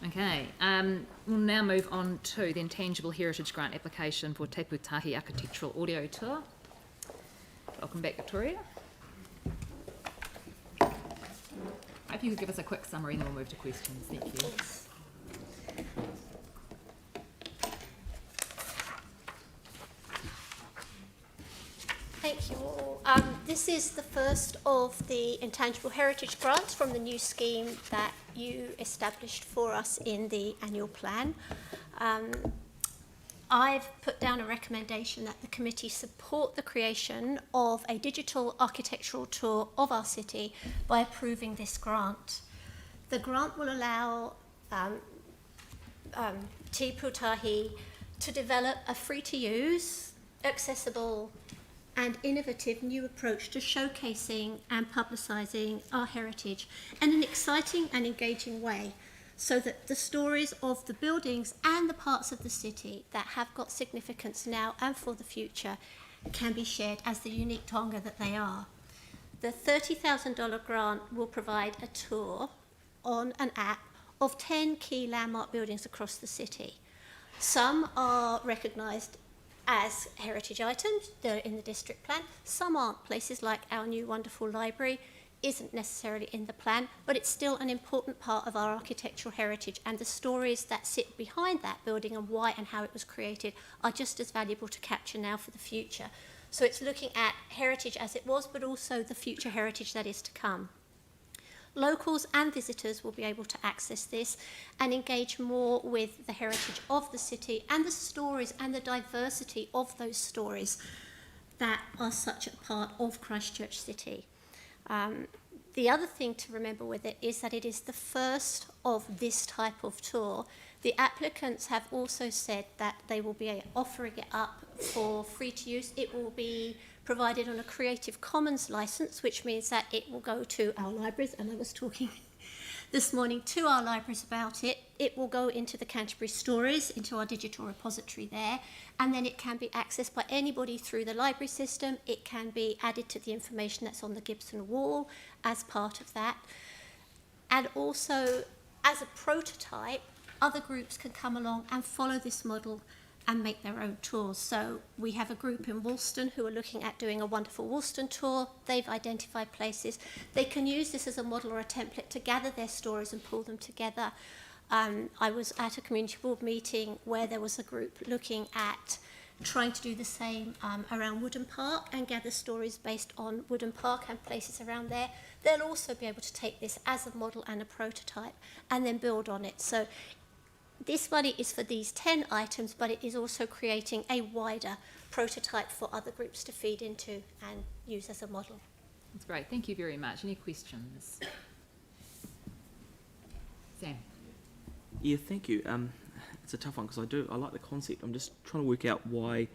Okay, we'll now move on to the Intangible Heritage Grant application for Te Pūtahi Architectural Audio Tour. Welcome back, Victoria. If you could give us a quick summary, then we'll move to questions. Thank you. Thank you all. This is the first of the Intangible Heritage Grants from the new scheme that you established for us in the annual plan. I've put down a recommendation that the committee support the creation of a digital architectural tour of our city by approving this grant. The grant will allow Te Pūtahi to develop a free-to-use, accessible and innovative new approach to showcasing and publicising our heritage in an exciting and engaging way, so that the stories of the buildings and the parts of the city that have got significance now and for the future can be shared as the unique Tonga that they are. The $30,000 grant will provide a tour on an app of 10 key landmark buildings across the city. Some are recognised as heritage items, they're in the district plan. Some aren't. Places like our new wonderful library isn't necessarily in the plan, but it's still an important part of our architectural heritage, and the stories that sit behind that building and why and how it was created are just as valuable to capture now for the future. So it's looking at heritage as it was, but also the future heritage that is to come. Locals and visitors will be able to access this and engage more with the heritage of the city and the stories and the diversity of those stories that are such a part of Christchurch City. The other thing to remember with it is that it is the first of this type of tour. The applicants have also said that they will be offering it up for free to use. It will be provided on a Creative Commons license, which means that it will go to our libraries, and I was talking this morning to our libraries about it. It will go into the Canterbury Stories, into our digital repository there, and then it can be accessed by anybody through the library system. It can be added to the information that's on the Gibson wall as part of that. And also, as a prototype, other groups can come along and follow this model and make their own tours. So we have a group in Woolston who are looking at doing a wonderful Woolston tour. They've identified places. They can use this as a model or a template to gather their stories and pull them together. I was at a community board meeting where there was a group looking at trying to do the same around Wooden Park and gather stories based on Wooden Park and places around there. They'll also be able to take this as a model and a prototype and then build on it. So this money is for these 10 items, but it is also creating a wider prototype for other groups to feed into and use as a model. That's great. Thank you very much. Any questions? Sam? Yeah, thank you. It's a tough one because I like the concept. I'm just trying to work out why,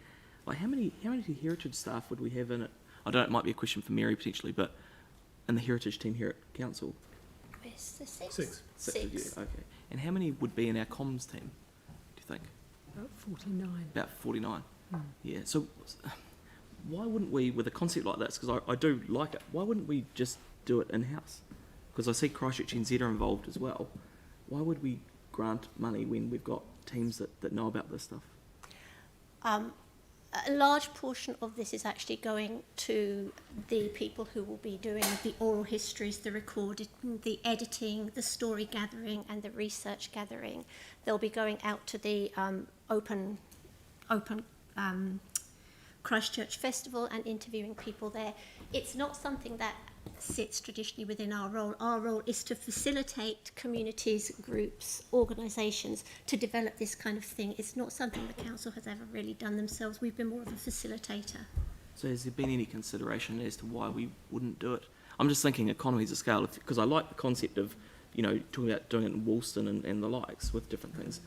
like how many heritage staff would we have in it? I don't know, it might be a question for Mary potentially, but in the heritage team here at council? Where's the six? Six of you, okay. And how many would be in our comms team, do you think? About 49. About 49. Yeah, so why wouldn't we, with a concept like this, because I do like it, why wouldn't we just do it in-house? Because I see Christchurch NZ are involved as well. Why would we grant money when we've got teams that know about this stuff? A large portion of this is actually going to the people who will be doing the oral histories, the recording, the editing, the story gathering and the research gathering. They'll be going out to the open Christchurch Festival and interviewing people there. It's not something that sits traditionally within our role. Our role is to facilitate communities, groups, organisations to develop this kind of thing. It's not something the council has ever really done themselves. We've been more of a facilitator. So has there been any consideration as to why we wouldn't do it? I'm just thinking economies of scale, because I like the concept of, you know, talking about doing it in Woolston and the likes with different things.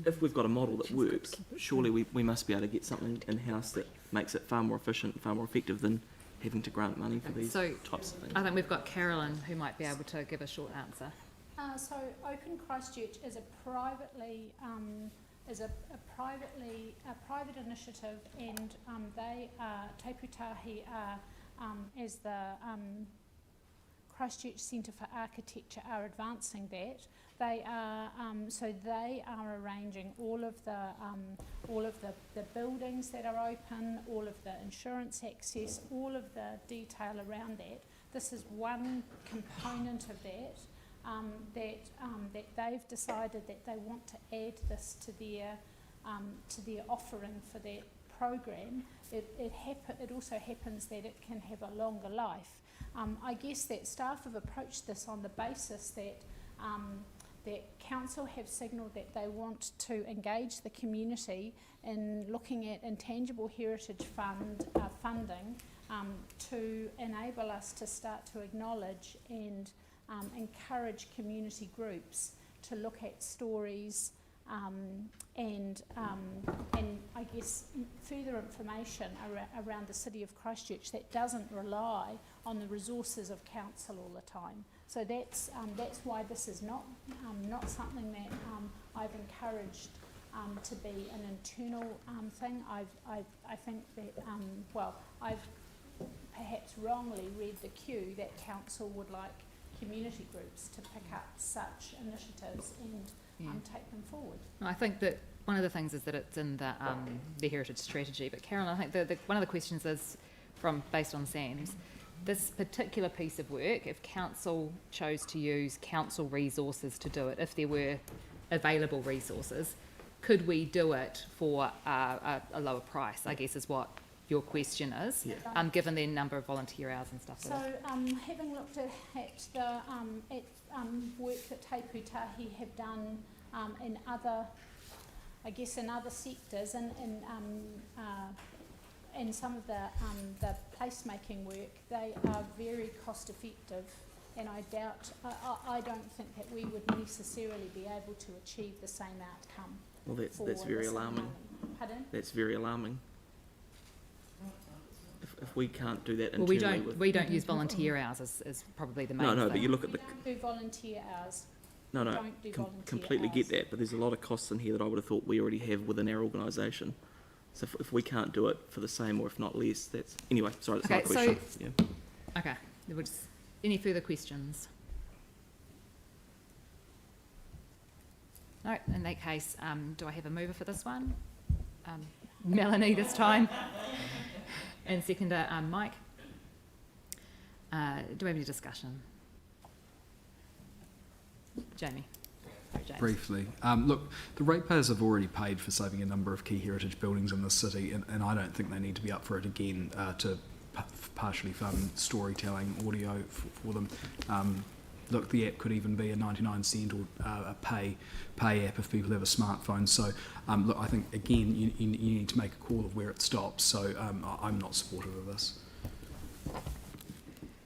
If we've got a model that works, surely we must be able to get something in-house that makes it far more efficient, far more effective than having to grant money for these types of things. I think we've got Carolyn who might be able to give a short answer. So Open Christchurch is a privately private initiative, and they are Te Pūtahi as the Christchurch Centre for Architecture are advancing that. they are arranging all of the buildings that are open, all of the insurance access, all of the detail around that. This is one component of that. That they've decided that they want to add this to their offering for that program. It also happens that it can have a longer life. I guess that staff have approached this on the basis that that council have signalled that they want to engage the community in looking at intangible heritage funding to enable us to start to acknowledge and encourage community groups to look at stories and I guess further information around the city of Christchurch that doesn't rely on the resources of council all the time. So that's why this is not something that I've encouraged to be an internal thing. I think that I've perhaps wrongly read the cue that council would like community groups to pick up such initiatives and take them forward. I think that one of the things is that it's in the heritage strategy, but Carolyn, I think one of the questions is based on Sam's, this particular piece of work, if council chose to use council resources to do it, if there were available resources, could we do it for a lower price, I guess is what your question is, given the number of volunteer hours and stuff. So, having looked at the work that Te Pūtahi have done in other sectors, and some of the placemaking work, they are very cost effective, and I don't think that we would necessarily be able to achieve the same outcome. Well, that's very alarming. Pardon? That's very alarming. If we can't do that internally, well, we don't use volunteer hours as probably the main thing. No, but you look at we don't do volunteer hours. No, Don't do volunteer completely hours. get that, but there's a lot of costs in here that I would have thought we already have within our organisation. So if we can't do it for the same or if not less, that's... Anyway, sorry, that's not a question. Okay, any further questions? No, in that case, do I have a mover for this one? Melanie this time. And seconder, Mike. Do we have any discussion? Jamie. Sorry, James. Briefly. Look, the ratepayers have already paid for saving a number of key heritage buildings in this city, and I don't think they need to be up for it again to partially fund storytelling audio for them. Look, the app could even be a 99-cent or a pay app if people have a smartphone. So, look, I think, again, you need to make a call of where it stops. So I'm not supportive of this.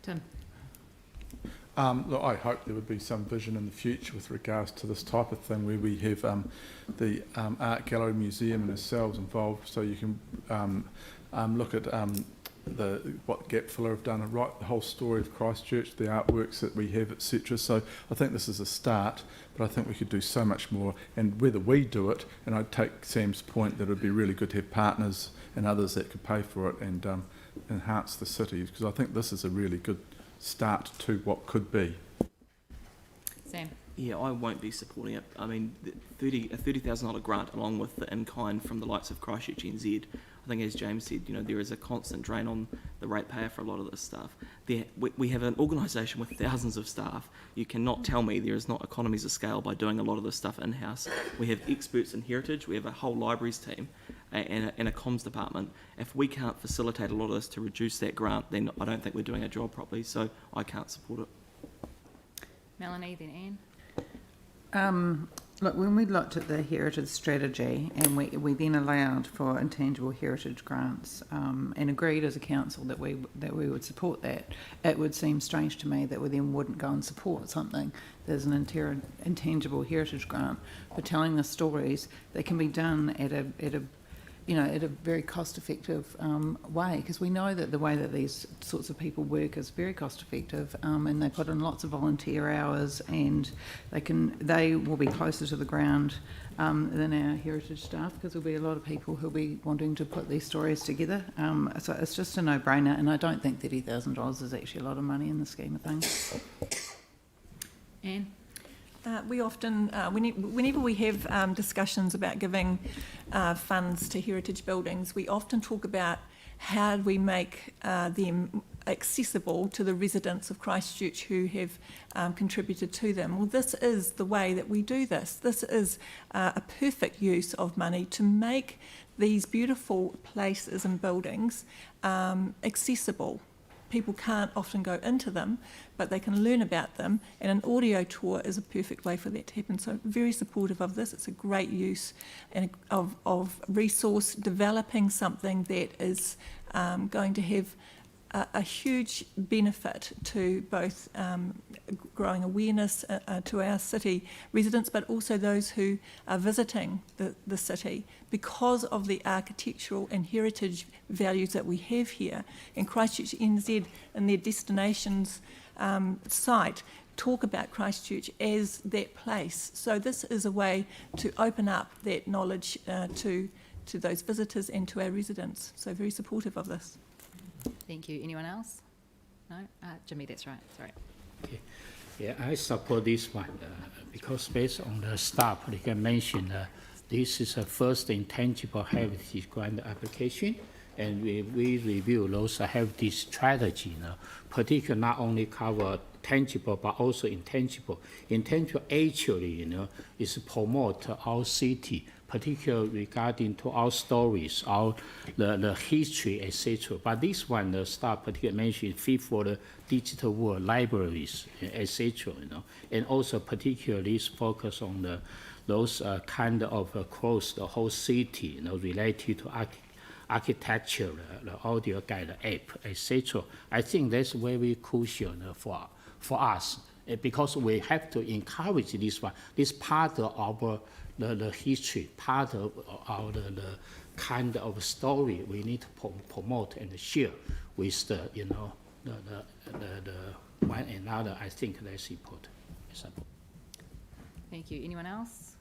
Tim. Look, I hope there would be some vision in the future with regards to this type of thing where we have the Art Gallery Museum and ourselves involved, so you can look at what Gap Filler have done and write the whole story of Christchurch, the artworks that we have, etc. So I think this is a start, but I think we could do so much more. And whether we do it, and I'd take Sam's point that it would be really good to have partners and others that could pay for it and enhance the city, because I think this is a really good start to what could be. Sam. Yeah, I won't be supporting it. I mean, a $30,000 grant along with the in-kind from the likes of Christchurch NZ, I think as James said, there is a constant drain on the ratepayer for a lot of this stuff. We have an organisation with thousands of staff. You cannot tell me there is not economies of scale by doing a lot of this stuff in-house. We have experts in heritage, we have a whole libraries team and a comms department. If we can't facilitate a lot of this to reduce that grant, then I don't think we're doing our job properly, so I can't support it. Melanie, then Anne. Look, when we looked at the heritage strategy and we then allowed for intangible heritage grants and agreed as a council that we would support that, it would seem strange to me that we then wouldn't go and support something. There's an intangible heritage grant for telling the stories that can be done at a very cost-effective way, because we know that the way that these sorts of people work is very cost-effective, and they put in lots of volunteer hours, and they will be closer to the ground than our heritage staff, because there'll be a lot of people who'll be wanting to put these stories together. So it's just a no-brainer, and I don't think $30,000 is actually a lot of money in the scheme of things. Anne? We often, whenever we have discussions about giving funds to heritage buildings, we often talk about how do we make them accessible to the residents of Christchurch who have contributed to them. Well, this is the way that we do this. This is a perfect use of money to make these beautiful places and buildings accessible. People can't often go into them, but they can learn about them, and an audio tour is a perfect way for that to happen. So very supportive of this. It's a great use of resource, developing something that is going to have a huge benefit to both growing awareness to our city residents, but also those who are visiting the city because of the architectural and heritage values that we have here. And Christchurch NZ and their destinations site talk about Christchurch as that place. So this is a way to open up that knowledge to those visitors and to our residents. So very supportive of this. Thank you. Anyone else? No? Jimmy, that's right. Sorry. Okay. Yeah, I support this one because based on the staff, like I mentioned, this is the first intangible heritage grant application, and we review those heritage strategy, particularly not only cover tangible but also intangible. Intangible actually, is promote our city, particularly regarding to our stories, the history, etc. But this one, the staff particularly mentioned fit for the digital world, libraries, etc. And also particularly focus on those kind of across the whole city, related to architecture, the audio guide app, etc. I think that's very crucial for us because we have to encourage this one. This part of our the history, part of our the kind of story we need to promote and share with the one another. I think that's important. Thank you. Anyone else?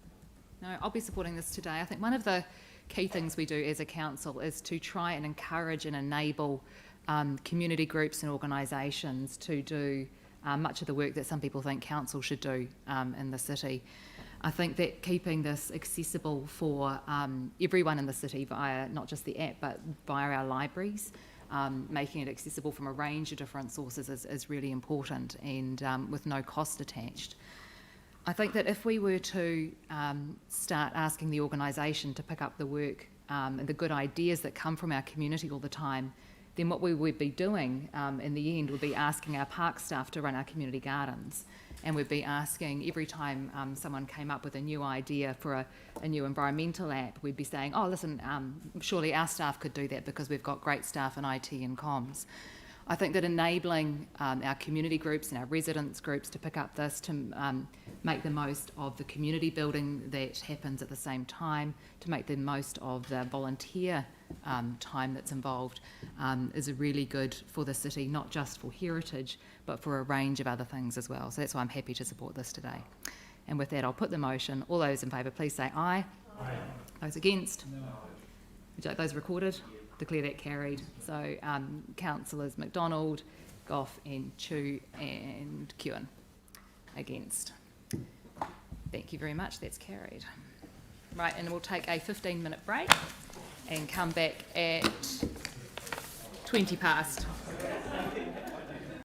No, I'll be supporting this today. I think one of the key things we do as a council is to try and encourage and enable community groups and organisations to do much of the work that some people think council should do in the city. I think that keeping this accessible for everyone in the city via not just the app but via our libraries, making it accessible from a range of different sources is really important and with no cost attached. I think that if we were to start asking the organisation to pick up the work and the good ideas that come from our community all the time, then what we would be doing in the end would be asking our park staff to run our community gardens. And we'd be asking every time someone came up with a new idea for a new environmental app, we'd be saying, oh, listen, surely our staff could do that because we've got great staff in IT and comms. I think that enabling our community groups and our residents groups to pick up this, to make the most of the community building that happens at the same time, to make the most of the volunteer time that's involved is really good for the city, not just for heritage, but for a range of other things as well. So that's why I'm happy to support this today. And with that, I'll put the motion. All those in favour, please say aye. Aye. Those against? No. Would you like those recorded? Declare that carried. So councillors McDonald, Goff and Chu and Kewen against. Thank you very much. That's carried. Right, and we'll take a 15-minute break and come back at 20 past.